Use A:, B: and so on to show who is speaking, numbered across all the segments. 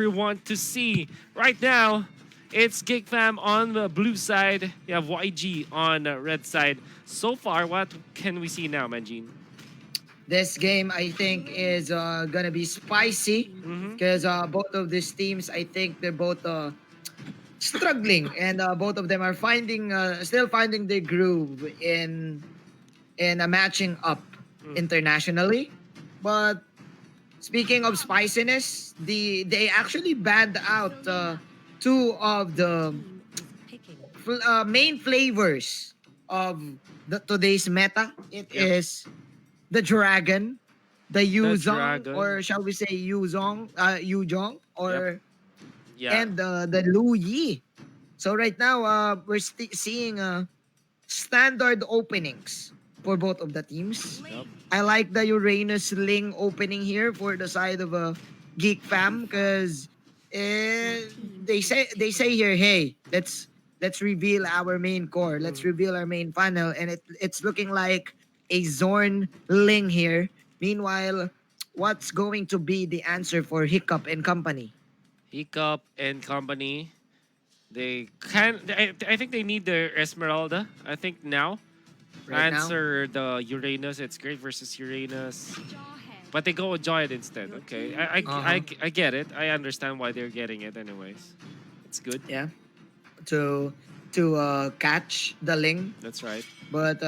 A: everyone to see. Right now, it's GEEK FAM on the blue side. You have YG on the red side. So far, what can we see now, Manjin?
B: This game, I think, is gonna be spicy
A: Mm-hmm.
B: because both of these teams, I think, they're both struggling, and both of them are still finding their groove in matching up internationally. But speaking of spiciness, they actually banned out two of the main flavors of today's meta. It
A: Yep.
B: is the dragon, the
A: The
B: Yuzong,
A: dragon.
B: or shall we say Yuzong,
A: Yep.
B: or
A: Yeah.
B: and the Lu Yi. So right now, we're seeing standard openings for both of the teams.
A: Yep.
B: I like the Uranus Ling opening here for the side of a Geek Fam because they say here, hey, let's reveal our main core, let's
A: Mm.
B: reveal our main funnel, and it's looking like a Zorn Ling here. Meanwhile, what's going to be the answer for Hiccup and company
A: Hiccup and company. They can. I think they need the Esmeralda. I think now.
B: right now?
A: Answer the Uranus. It's great versus Uranus. But they go with Giant instead. Okay,
B: Uh huh.
A: I get it. I understand why they're getting it anyways. It's good.
B: Yeah. To catch the Ling,
A: That's right.
B: but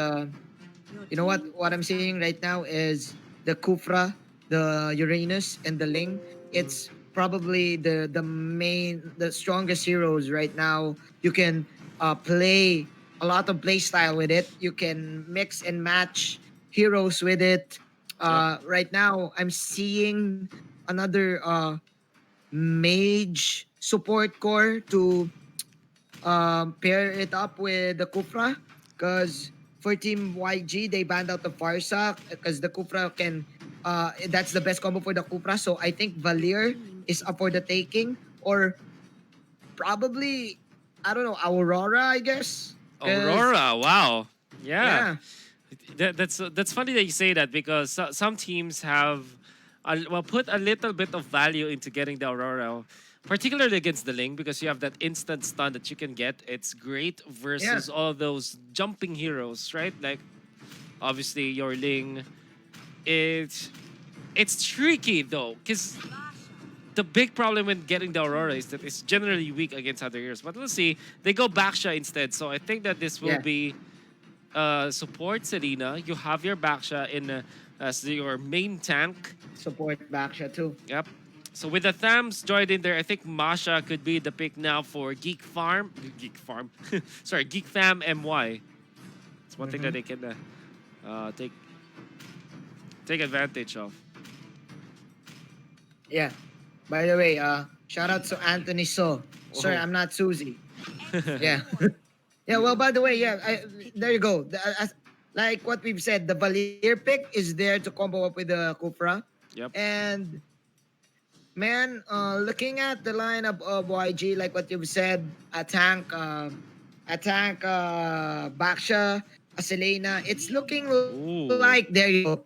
B: you know what? What I'm seeing right now is the Kufra, the Uranus, and the Ling.
A: Mm.
B: It's probably the strongest heroes right now. You can play a lot of play style with it. You can mix and match heroes with it.
A: Yep.
B: Right now, I'm seeing another mage support core to pair it up with the Kufra, because for Team YG they banned out the Farsa because the Kufra can that's the best combo for the Kufra. So I think Valir is up for the taking, or probably, I don't know, Aurora, I guess, because
A: Aurora. Wow. Yeah.
B: yeah,
A: That's funny that you say that because some teams have well put a little bit of value into getting the Aurora, particularly against the Ling because you have that instant stun that you can get. It's great
B: yeah,
A: versus all those jumping heroes, right? Like obviously your Ling. It's it's tricky though because the big problem when getting the Aurora is that it's generally weak against other heroes. But let's see, they go Baksha instead. So I think that this will
B: yeah,
A: be support Selena. You have your Baksha in as your main tank.
B: support Baksha too.
A: Yep. So with the Thams joined in there, I think Masha could be the pick now for Geek Farm. Geek Farm. Sorry, Geek Fam MY. It's one thing that
B: Mm-hmm.
A: they can take advantage of.
B: Yeah. By the way, shout out to Anthony So. Sorry,
A: Oh.
B: I'm not Susie. Yeah. Yeah, well, by the way, yeah, there you go. Like what we've said, the Valier pick is there to combo up with the Kufra.
A: Yep.
B: And man, looking at the lineup of YG, like what you've said, Baksha, a Selena, it's looking like,
A: Ooh.
B: there you go.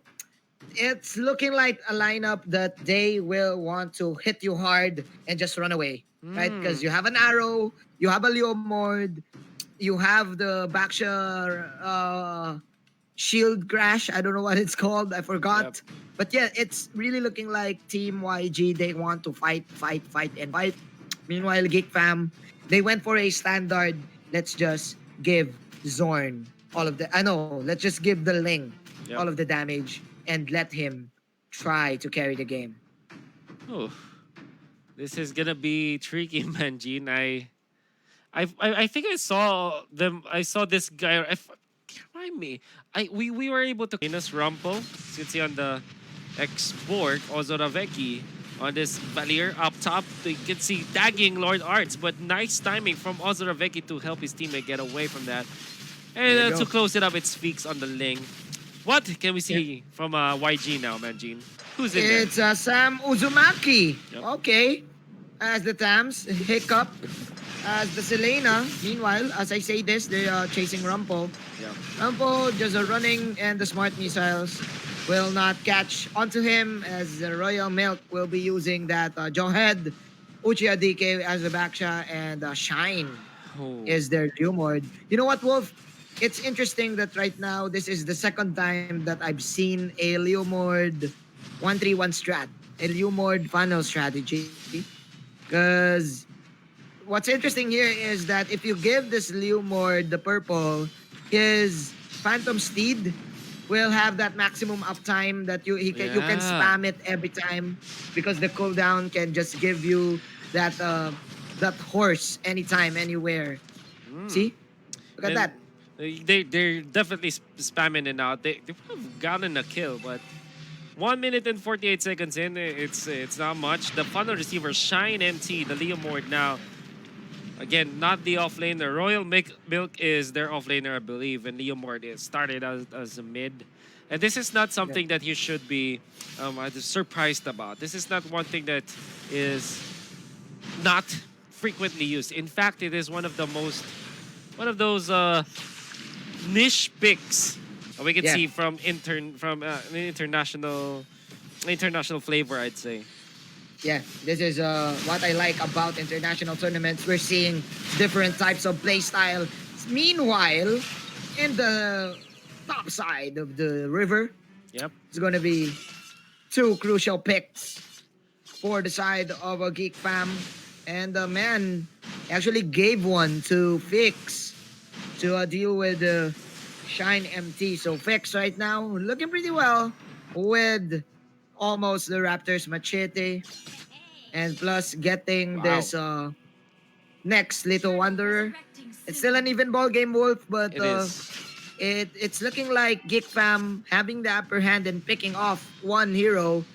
B: It's looking like a lineup that they will want to hit you hard and just run away, right?
A: Hmm.
B: Because you have an arrow, you have a Leomord, you have the Baksha shield crash. I don't know what it's called. I
A: Yep.
B: forgot. But yeah, it's really looking like Team YG. They want to fight, fight, fight, and fight. Meanwhile, Geek Fam, they went for a standard. Let's just give Zorn all of the. I know. Let's just give the Ling all
A: Yep.
B: of the damage and let him try to carry the game.
A: Oh, this is gonna be tricky, man, Gene. I think I saw them. I saw this guy. Remind me. We were able to minus Rumple. As you can see on the export Ozoraveki on this Valier up top. You can see tagging Lord Arts, but nice timing from Ozoraveki to help his teammate get away from that. And
B: There you
A: to
B: go.
A: close it up, it's Feeks on the Ling. What can we
B: Yeah.
A: see from YG now, man, Gene? Who's in there?
B: It's Sam Uzumaki.
A: Yep.
B: Okay. As the Tams, Hiccup as the Selena. Meanwhile, as I say this, they are chasing Rumple.
A: Yeah.
B: Rumple just running, and the smart missiles will not catch onto him, as the Royal Milk will be using that Jawhead Uchiha DK as the backshot, and Shine
A: Oh.
B: is their Leomord. You know what, Wolf? It's interesting that right now this is the second time that I've seen a Leomord 1-3-1 strat, a Leomord funnel strategy. Because what's interesting here is that if you give this Leomord the purple, his Phantom Steed will have that maximum uptime that you can
A: Yeah.
B: spam it every time because the cooldown can just give you that that horse anytime, anywhere.
A: Mm.
B: See? Look at
A: And
B: that.
A: they're definitely spamming it out. They would have gotten a kill, but 1 minute and 48 seconds in, it's not much. The funnel receiver Shine MT, the Leomord now. Again, not the offlaner. Royal Milk is their offlaner, I believe, and Leomord is started as a mid. And this is not
B: Yeah.
A: something that you should be surprised about. This is not one thing that is not frequently used. In fact, it is one of those niche picks we can
B: Yeah.
A: see from an international flavor, I'd say.
B: Yeah, this is what I like about international tournaments. We're seeing different types of play style. Meanwhile, in the top side of the river,
A: Yep.
B: it's going to be two crucial picks for the side of a Geek Fam. And the man actually gave one to Fix to deal with the Shine MT. So Fix right now looking pretty well with almost the Raptors machete, and plus getting
A: Wow.
B: this next Little Wanderer. It's still an even ball game, Wolf, but
A: It is.
B: it's looking like Geek Fam having the upper hand and picking off one hero.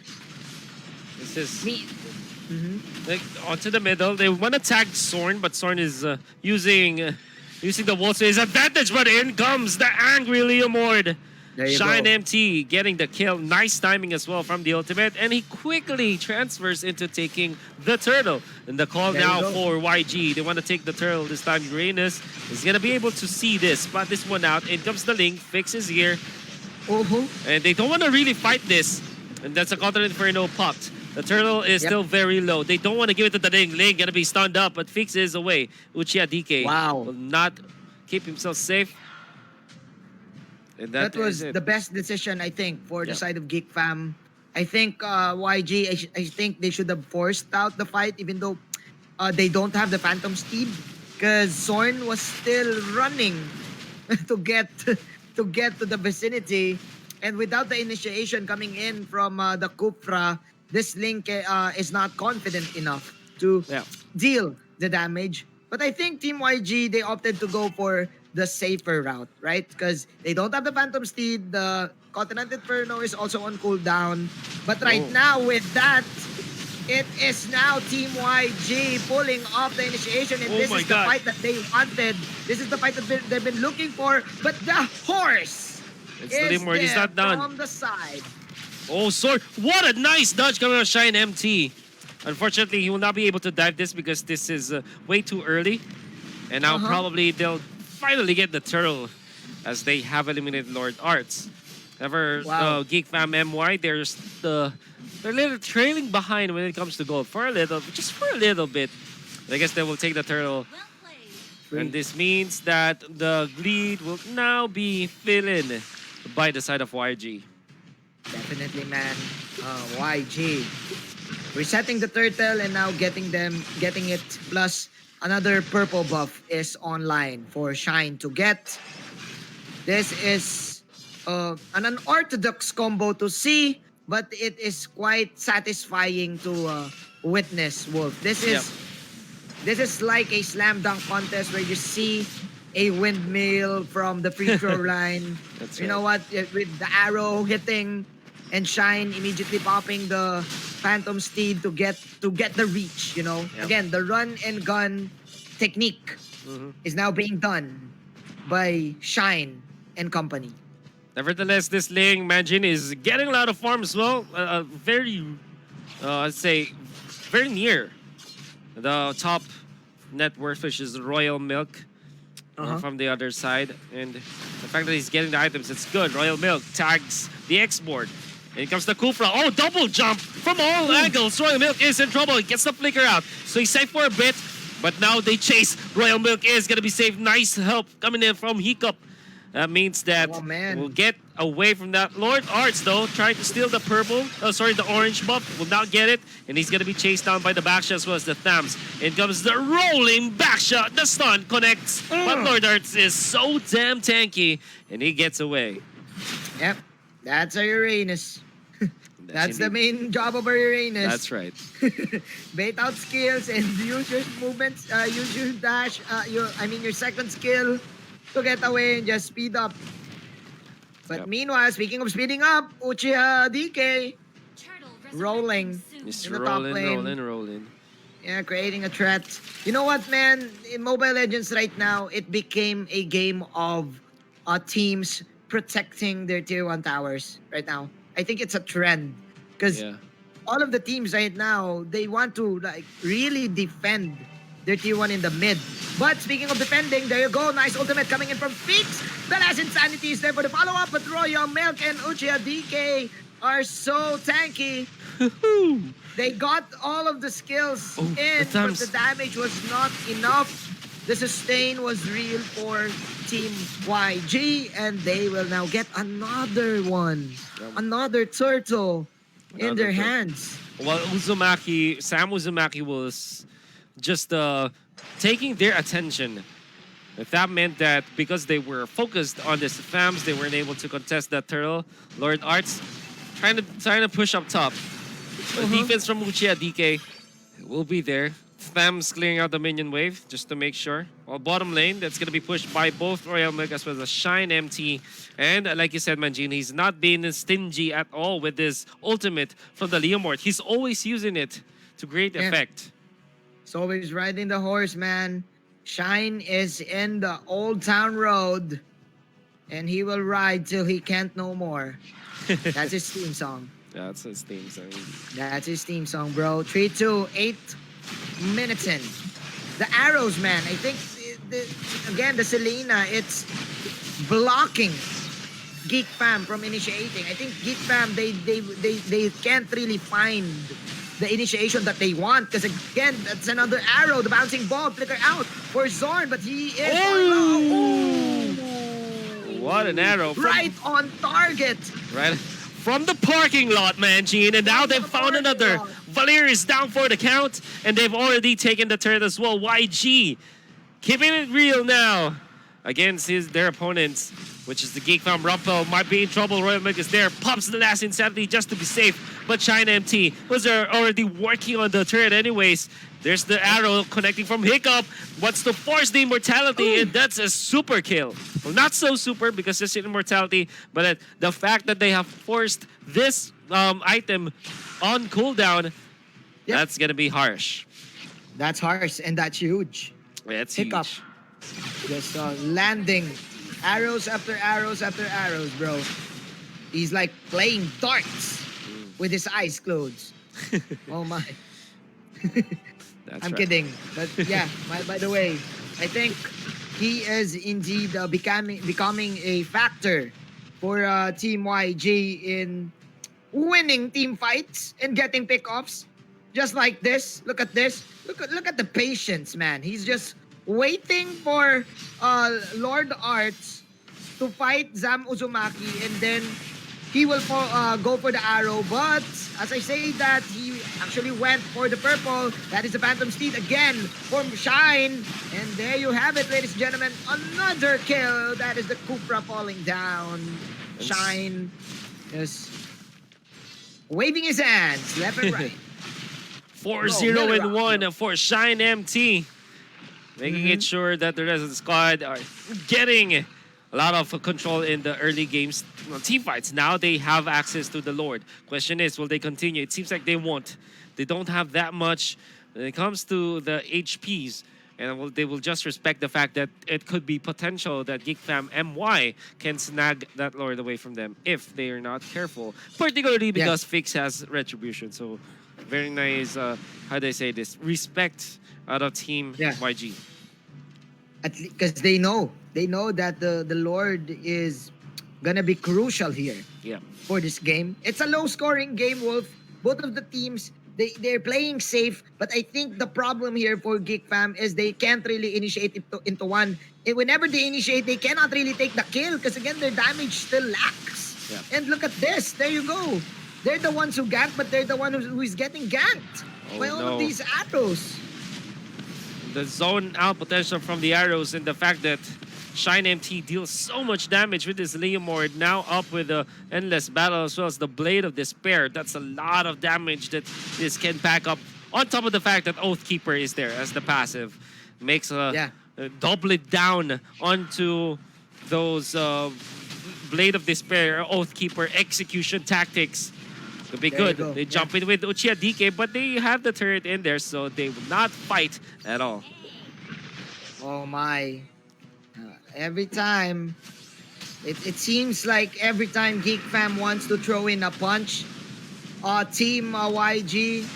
A: This is
B: Me. Mhm.
A: like onto the middle. They want to tag Sorn, but Sorn is using the wall to his advantage. But in comes the angry Leomord.
B: There you
A: Shine
B: go.
A: MT getting the kill. Nice timing as well from the ultimate. And he quickly transfers into taking the turtle. And the call
B: There you
A: now
B: go.
A: for YG. They want to take the turtle this time. Uranus is going to be able to see this. Spot this one out. In comes the Link. Fixes here.
B: Uh-huh.
A: And they don't want to really fight this. And that's a counter inferno popped. The turtle is
B: Yep.
A: still very low. They don't want to give it to the Link. Link gonna be stunned up, but Fix is away. Uchiha DK
B: Wow.
A: will not keep himself safe. And
B: That
A: is
B: was
A: it.
B: the best decision, I think, for the
A: Yep.
B: side of Geek Fam. I think YG, I think they should have forced out the fight, even though they don't have the Phantom Steed, because Zorn was still running to get to the vicinity, and without the initiation coming in from the Kupra, this Link is not confident enough to
A: Yeah.
B: deal the damage. But I think Team YG, they opted to go for the safer route, right? Because they don't have the Phantom Steed. The Continent Inferno is also on cooldown. But right
A: Oh.
B: now, with that, it is now Team YG pulling off the initiation. And
A: Oh
B: this
A: my
B: is the
A: God.
B: fight that they wanted. This is the fight that they've been looking for. But the horse
A: It's
B: is
A: Leomord. He's
B: there
A: not done.
B: from the side.
A: Oh, Sword. What a nice dodge coming out of Shine MT. Unfortunately, he will not be able to dive this because this is way too early. And now probably they'll finally get the turtle as they have eliminated Lord Arts. However,
B: Wow.
A: Geek Fam MY, they're a little trailing behind when it comes to gold. Just for a little bit. But I guess they will take the turtle. And this means that the lead will now be filling by the side of YG.
B: Definitely, man. YG resetting the turtle and now getting it. Plus another purple buff is online for Shine to get. This is an unorthodox combo to see, but it is quite satisfying to witness, Wolf. This is like a slam dunk contest where you see a windmill from the free throw line.
A: That's
B: You know what? With the arrow hitting and Shine immediately popping the Phantom Steed to get the reach, you know.
A: Yep.
B: Again, the run and gun technique is now being done by Shine and company.
A: Nevertheless, this Ling Manjin is getting a lot of farm as well. I'd say, very near the top net worth, which is Royal Milk from the other side. And the fact that he's getting the items, it's good. Royal Milk tags the export. And here comes the Kufra. Oh, double jump from all angles. Royal Milk is in trouble. He gets the flicker out. So he's safe for a bit. But now they chase. Royal Milk is going to be safe. Nice help coming in from Hiccup. That means that we'll get away from that. Lord Arts, though, trying to steal the purple. Oh, sorry, the orange buff. Will not get it. And he's going to be chased down by the backshot as well as the Thams. In comes the rolling backshot. The stun connects. But Lord Arts is so damn tanky. And he gets away.
B: Yep. That's a Uranus. That's the main job of a Uranus.
A: That's right.
B: Bait out skills and use your movements, use your dash, your second skill to get away and just speed up. But meanwhile, speaking of speeding up, Uchiha DK rolling
A: Just
B: in the top lane.
A: rolling.
B: Yeah, creating a threat. You know what, man? In Mobile Legends right now, it became a game of teams protecting their tier 1 towers right now. I think it's a trend because all of the teams right now, they want to like really defend their tier 1 in the mid. But speaking of defending, there you go. Nice ultimate coming in from Fix. The last Insanity is there for the follow-up, but Royal Milk and Uchiha DK are so tanky. They got all of the skills in, but the damage was not enough. The sustain was real for Team YG, and they will now get another one. Another turtle in their hands.
A: Well, Sam Uzumaki was just taking their attention. If that meant that because they were focused on this FAMs, they weren't able to contest that turtle. Lord Arts trying to push up top. The defense from Uchiha DK will be there. FAMs clearing out the minion wave just to make sure. While bottom lane, that's going to be pushed by both Royal Milk as well as Shine MT. And like you said, Manjin, he's not being stingy at all with this ultimate from the Leomord. He's always using it to great effect.
B: He's always riding the horse, man. Shine is in the Old Town Road, and he will ride till he can't no more. That's his theme song.
A: That's his theme song.
B: That's his theme song, bro. 3-2, 8 minutes in. The arrows, man. I think, again, the Selena, it's blocking GEEK FAM from initiating. I think GEEK FAM, they can't really find the initiation that they want. Because, again, that's another arrow. The bouncing ball flicker out for Zorn, but he is
A: what an arrow.
B: Right on target.
A: Right from the parking lot, man, Gene. And now they've found another. Valir is down for the count, and they've already taken the turret as well. YG keeping it real now against their opponents, which is the GEEK FAM. Rumpel might be in trouble. Royal Milk is there. Pops the last Insanity just to be safe. But China MT was already working on the turret anyways. There's the arrow connecting from Hiccup. Wants to force the immortality, and that's a super kill. Well, not so super because it's immortality, but the fact that they have forced this item on cooldown, that's going to be harsh.
B: That's harsh, and that's huge.
A: That's
B: Hiccup.
A: huge.
B: Just landing arrows after arrows after arrows, bro. He's like playing darts with his eyes closed. Oh my. I'm kidding. But yeah, by the way, I think he is indeed becoming a factor for Team YG in winning team fights and getting pickoffs. Just like this. Look at this. Look at the patience, man. He's just waiting for Lord Arts to fight Zam Uzumaki, and then he will go for the arrow. But as I say that, he actually went for the purple. That is the Phantom Steed again from Shine. And there you have it, ladies and gentlemen. Another kill. That is the Kufra falling down. Shine is waving his hands left and right.
A: 4-0-1 for Shine MT. Making it sure that the rest of the squad are getting a lot of control in the early games, team fights. Now they have access to the Lord. Question is, will they continue? It seems like they won't. They don't have that much when it comes to the HPs. And they will just respect the fact that it could be potential that GEEK FAM MY can snag that Lord away from them if they are not careful. Particularly because Fix has Retribution. So very nice, how do I say this? Respect out of Team YG.
B: Because they know that the Lord is gonna be crucial here
A: Yeah.
B: for this game. It's a low-scoring game, Wolf. Both of the teams, they're playing safe, but I think the problem here for GEEK Fam is they can't really initiate it into one. And whenever they initiate, they cannot really take the kill because again, their damage still lacks.
A: Yeah.
B: And look at this. There you go. They're the ones who gank, but they're the one who is getting ganked by all of these arrows.
A: The zone out potential from the arrows and the fact that Shine MT deals so much damage with this Leomord, now up with the Endless Battle as well as the Blade of Despair. That's a lot of damage that this can pack up. On top of the fact that Oathkeeper is there as the passive. Makes a double it down onto those Blade of Despair, Oathkeeper execution tactics. Could be good. They jump in with Uchiha DK, but they have the turret in there, so they will not fight at all.
B: Oh my. Every time, it seems like every time GEEK Fam wants to throw in a punch, Team YG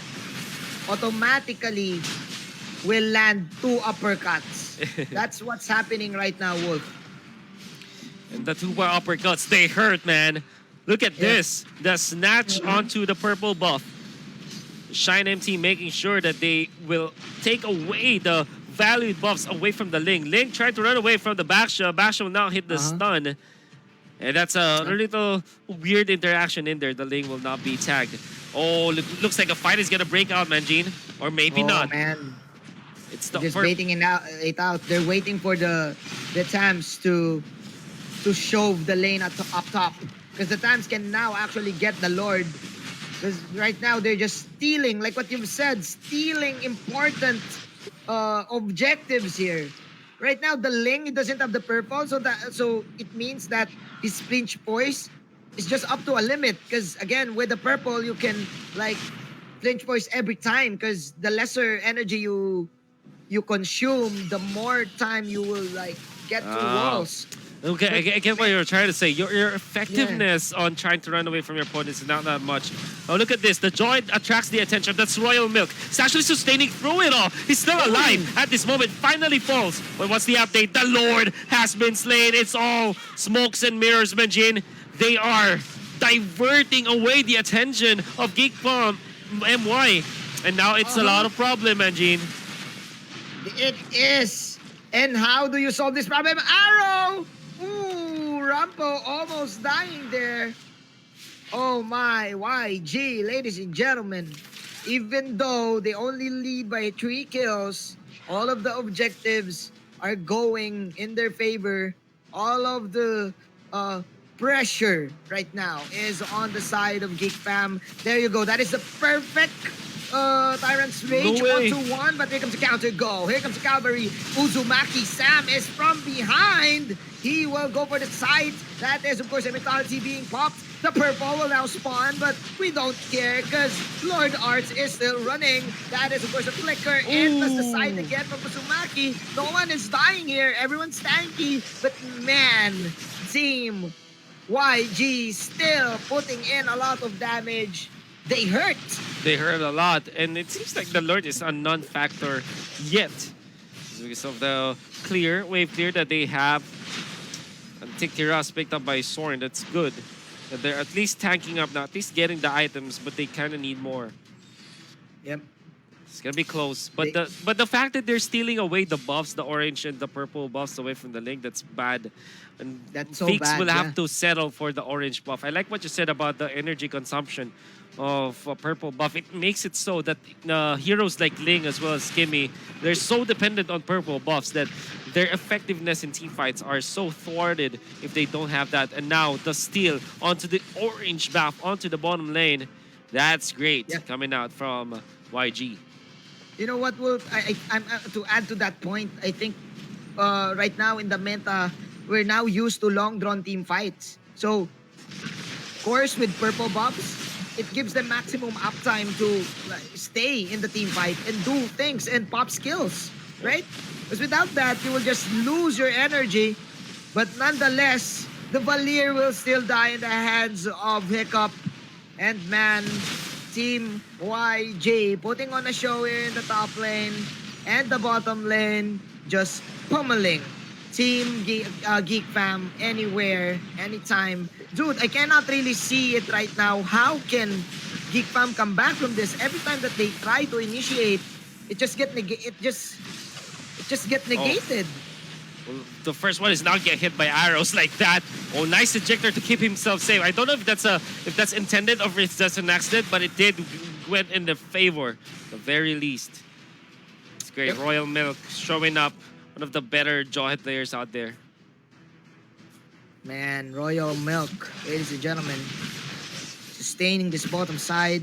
B: automatically will land 2 uppercuts. That's what's happening right now, Wolf.
A: And the 2 bar uppercuts, they hurt, man. Look at this. The snatch onto the purple buff. Shine MT making sure that they will take away the valued buffs away from the Ling. Ling tried to run away from the Baksha. Baksha will now hit the stun. And that's a little weird interaction in there. The Ling will not be tagged. Oh, looks like a fight is gonna break out, Manjin. Or maybe not.
B: Man.
A: It's the
B: just waiting it out. They're waiting for the Tams to shove the lane up top. Because the Tams can now actually get the Lord. Because right now they're just stealing, like what you've said, stealing important objectives here. Right now, the Ling doesn't have the purple, so it means that his flinch poise is just up to a limit. Because again, with the purple, you can like flinch poise every time. Because the lesser energy you consume, the more time you will like get through walls.
A: Okay, I get what you're trying to say. Your effectiveness on trying to run away from your opponents is not that much. Oh, look at this. The joy attracts the attention. That's Royal Milk. He's actually sustaining through it all. He's still alive at this moment. Finally falls. But what's the update? The Lord has been slain. It's all smokes and mirrors, Manjin. They are diverting away the attention of GEEK Fam MY. And now it's a lot of problem, Manjin.
B: It is. And how do you solve this problem? Arrow! Ooh, Rampo almost dying there. Oh my, YG, ladies and gentlemen. Even though they only lead by 3 kills, all of the objectives are going in their favor. All of the pressure right now is on the side of GEEK Fam. There you go. That is the perfect Tyrant's Rage 1-2-1, but here comes the counter go. Here comes the cavalry. Uzumaki Sam is from behind. He will go for the side. That is, of course, a Immortality being popped. The purple will now spawn, but we don't care because Lord Arts is still running. That is, of course, a flicker. And plus the side again from Uzumaki. No one is dying here. Everyone's tanky. But man, Team YG still putting in a lot of damage. They hurt.
A: They hurt a lot, and it seems like the Lord is a non-factor yet. Because of the wave clear that they have. And Tiktiras picked up by Soren, that's good. That they're at least tanking up now, at least getting the items, but they kind of need more.
B: Yep.
A: It's gonna be close. But the fact that they're stealing away the buffs, the orange and the purple buffs away from the Ling, that's bad. And
B: that's so
A: Feeks
B: bad,
A: will have to settle for the orange buff. I like what you said about the energy consumption of a purple buff. It makes it so that heroes like Ling as well as Kimmy, they're so dependent on purple buffs that their effectiveness in teamfights are so thwarted if they don't have that. And now the steal onto the orange buff onto the bottom lane. That's great coming out from YG.
B: You know what, Wolf? I'm to add to that point, I think right now in the meta, we're now used to long-drawn team fights. So, of course, with purple buffs, it gives them maximum uptime to stay in the team fight and do things and pop skills, right? Because without that, you will just lose your energy. But nonetheless, the Valir will still die in the hands of Hiccup. And man, Team YG putting on a show here in the top lane and the bottom lane, just pummeling Geek Fam anywhere, anytime. Dude, I cannot really see it right now. How can Geek Fam come back from this? Every time that they try to initiate, it just get
A: Oh,
B: negated.
A: well, the first one is not get hit by arrows like that. Oh, nice ejector to keep himself safe. I don't know if that's intended or if it's just an accident, but it did went in the favor, at the very least. It's great.
B: Yep.
A: Royal Milk showing up, one of the better jawhead players out there.
B: Man, Royal Milk, ladies and gentlemen, sustaining this bottom side.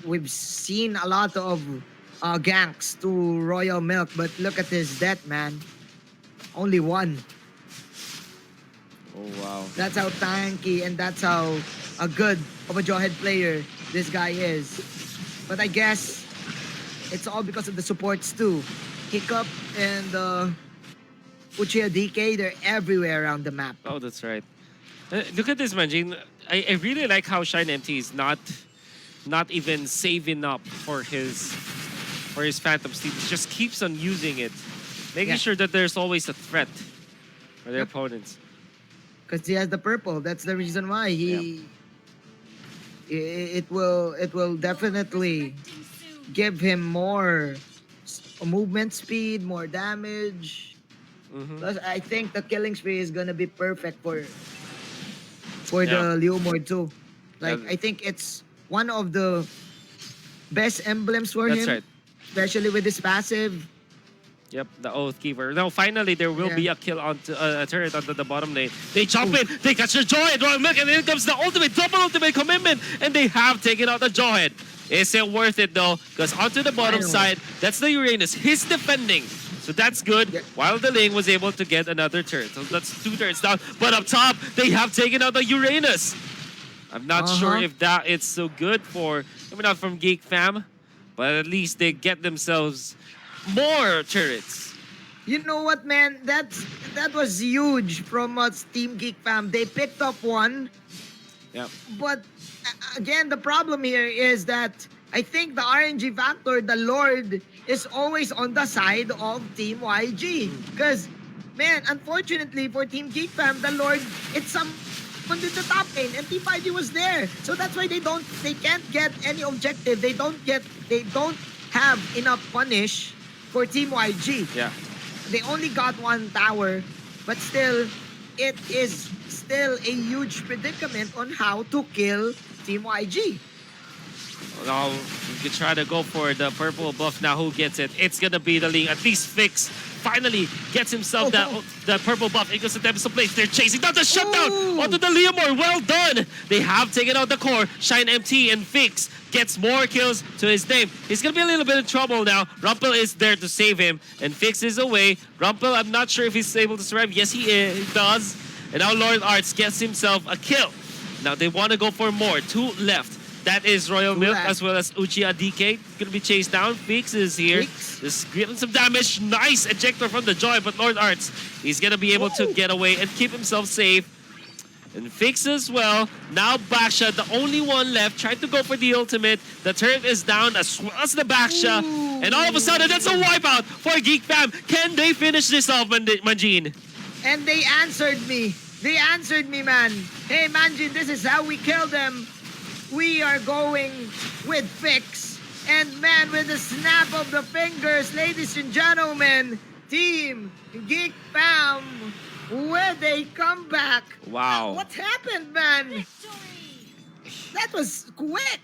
B: We've seen a lot of ganks to Royal Milk, but look at his death, man. Only one.
A: Oh, wow.
B: That's how tanky and that's how good of a jawhead player this guy is. But I guess it's all because of the supports too. Hiccup and Uchiha DK, they're everywhere around the map.
A: Oh, that's right. Look at this, Manjin. I really like how Shine MT is not even saving up for his Phantom Steed. He just keeps on using it, making sure that there's always a threat for their opponents.
B: Because he has the purple. That's the reason why it will definitely give him more movement speed, more damage. Plus, I think the killing spree is gonna be perfect for the Leomord too. Like, I think it's one of the best emblems for him.
A: That's right.
B: Especially with his passive.
A: Yep, the Oath Keeper. Now, finally, there will be a kill onto a turret onto the bottom lane. They jump in, they catch the Jawhead, Royal Milk, and then comes the ultimate, double ultimate commitment, and they have taken out the Jawhead. Is it worth it though? Because onto the bottom side, that's the Uranus. He's defending. So that's good. While the lane was able to get another turret. So that's 2 turrets down. But up top, they have taken out the Uranus. I'm not sure if that is so good for coming out from GEEK Fam. But at least they get themselves more turrets.
B: You know what, man? That was huge from Team Geek Fam. They picked up one.
A: Yep.
B: But again, the problem here is that I think the RNG factor, the Lord, is always on the side of Team YG. Because, man, unfortunately for Team Geek Fam, the Lord, it's someone in the top lane, and Team YG was there. So that's why they can't get any objective. They don't have enough punish for Team YG.
A: Yeah.
B: They only got 1 tower, but still, it is still a huge predicament on how to kill Team YG.
A: Now, you can try to go for the purple buff. Now, who gets it? It's going to be the Ling. At least Fix finally gets himself the purple buff. It goes to Tempest Place. They're chasing down the shutdown onto the Leomord. Well done. They have taken out the core. Shine MT and Fix gets more kills to his name. He's going to be a little bit in trouble now. Rumpel is there to save him, and Fix is away. Rumpel, I'm not sure if he's able to survive. Yes, he does. And now Lord Arts gets himself a kill. Now, they want to go for more. 2 left. That is Royal Milk as well as Uchiha DK. Gonna be chased down. Fix is here. Just getting some damage. Nice ejector from the Joy, but Lord Arts, he's gonna be able to get away and keep himself safe. And Fix as well. Now Baksha, the only one left, trying to go for the ultimate. The turret is down as well as the Baksha. And all of a sudden, that's a wipeout for GEEK Fam. Can they finish this off, Manjin?
B: And they answered me. They answered me, man. Hey, Manjin, this is how we kill them. We are going with Fix. And man, with the snap of the fingers, ladies and gentlemen, Team GEEK Fam, where they come back.
A: Wow.
B: What happened, man? That was quick.